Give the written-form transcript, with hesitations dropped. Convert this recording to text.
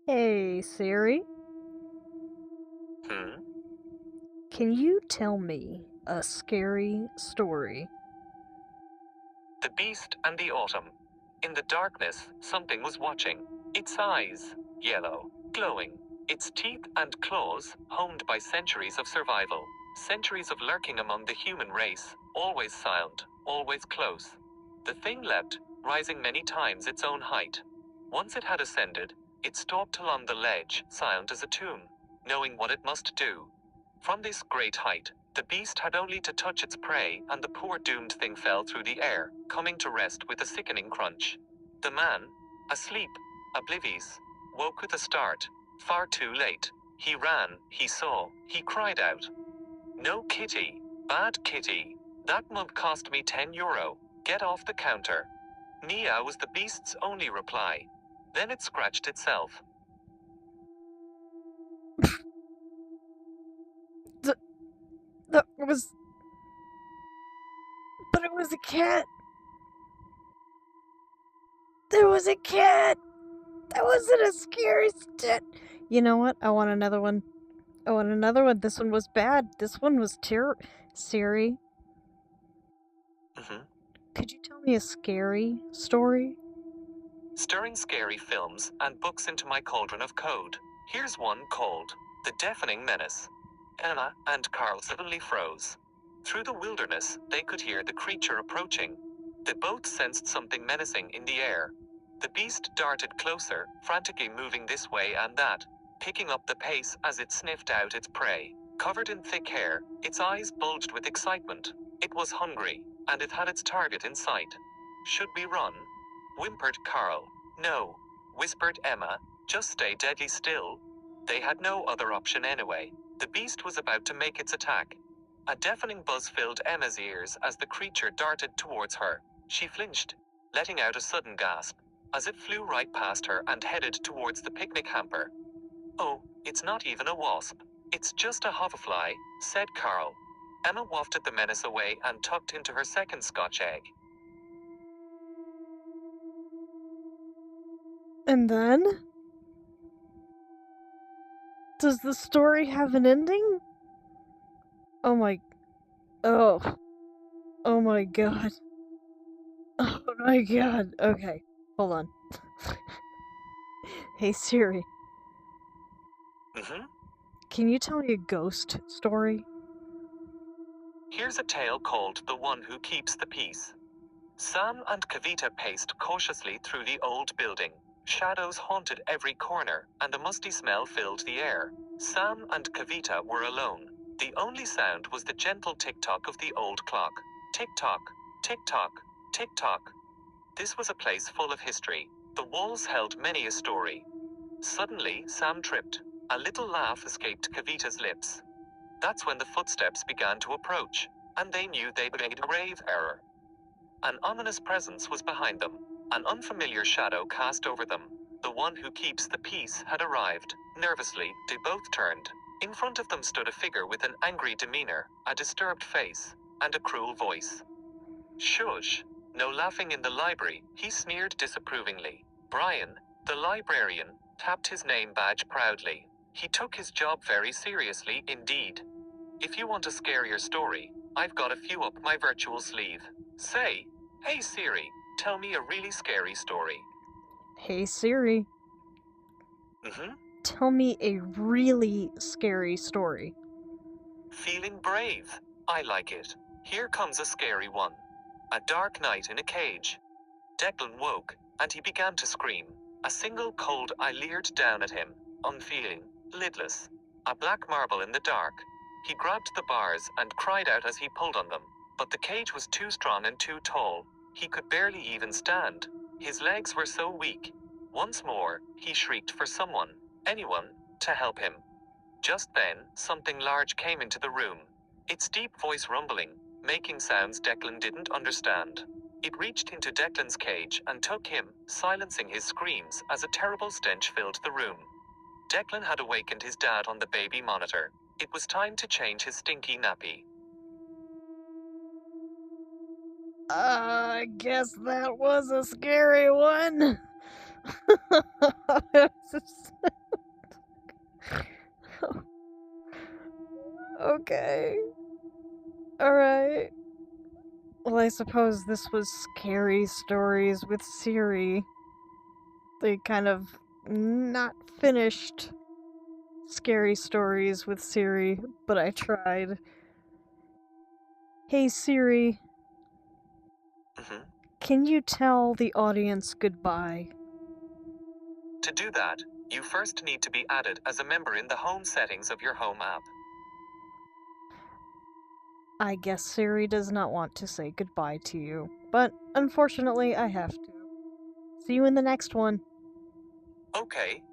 Hey Siri, Hmm? can you tell me a scary story? The beast and the autumn. In the darkness, something was watching. Its eyes, yellow, glowing. Its teeth and claws, honed by centuries of survival. Centuries of lurking among the human race, always silent, always close. The thing leapt, rising many times its own height. Once it had ascended, it stalked along the ledge, silent as a tomb, knowing what it must do. From this great height, the beast had only to touch its prey, and the poor doomed thing fell through the air, coming to rest with a sickening crunch. The man, asleep, oblivious, woke with a start, far too late. He ran, he saw, he cried out. No kitty, bad kitty. That mug cost me €10. Get off the counter. Nia was the beast's only reply. Then it scratched itself. Th- that was. But it was a cat! There was a cat! That wasn't a scary You know what? I want another one. I want another one. This one was bad. This one was Siri, Mhm. could you tell me a scary story? Stirring scary films and books into my cauldron of code. Here's one called The Deafening Menace. Emma and Carl suddenly froze. Through the wilderness, they could hear the creature approaching. They both sensed something menacing in the air. The beast darted closer, frantically moving this way and that, picking up the pace as it sniffed out its prey. Covered in thick hair, its eyes bulged with excitement. It was hungry, and it had its target in sight. Should we run? Whimpered Carl. No, whispered Emma, just stay deadly still. They had no other option anyway. The beast was about to make its attack. A deafening buzz filled Emma's ears as the creature darted towards her. She flinched, letting out a sudden gasp, as it flew right past her and headed towards the picnic hamper. Oh, it's not even a wasp. It's just a hoverfly, said Carl. Emma wafted the menace away and tucked into her second Scotch egg. And then? Does the story have an ending? Oh my. Oh. Oh my god. Oh my god. Okay, hold on. Hey Siri, Mm-hmm. can you tell me a ghost story? Here's a tale called The One Who Keeps the Peace. Sam and Kavita paced cautiously through the old building. Shadows haunted every corner, and a musty smell filled the air. Sam and Kavita were alone. The only sound was the gentle tick-tock of the old clock. Tick-tock, tick-tock, tick-tock. This was a place full of history. The walls held many a story. Suddenly, Sam tripped. A little laugh escaped Kavita's lips. That's when the footsteps began to approach, and they knew they'd made a grave error. An ominous presence was behind them. An unfamiliar shadow cast over them. The one who keeps the peace had arrived. Nervously, they both turned. In front of them stood a figure with an angry demeanor, a disturbed face, and a cruel voice. Shush! No laughing in the library, he sneered disapprovingly. Brian, the librarian, tapped his name badge proudly. He took his job very seriously indeed. If you want a scarier story, I've got a few up my virtual sleeve. Say, hey Siri, tell me a really scary story. Hey Siri, Mm-hmm. tell me a really scary story. Feeling brave. I like it. Here comes a scary one. A dark night in a cage. Declan woke, and he began to scream. A single cold eye leered down at him, unfeeling, lidless. A black marble in the dark. He grabbed the bars and cried out as he pulled on them. But the cage was too strong and too tall. He could barely even stand. His legs were so weak. Once more, he shrieked for someone, anyone, to help him. Just then, something large came into the room. Its deep voice rumbling, making sounds Declan didn't understand. It reached into Declan's cage and took him, silencing his screams as a terrible stench filled the room. Declan had awakened his dad on the baby monitor. It was time to change his stinky nappy. I guess that was a scary one. Okay. Alright. Well, I suppose this was Scary Stories with Siri. They kind of not finished Scary Stories with Siri, but I tried. Hey Siri, Mhm. can you tell the audience goodbye? To do that, you first need to be added as a member in the home settings of your home app. I guess Siri does not want to say goodbye to you, but unfortunately I have to. See you in the next one. Okay,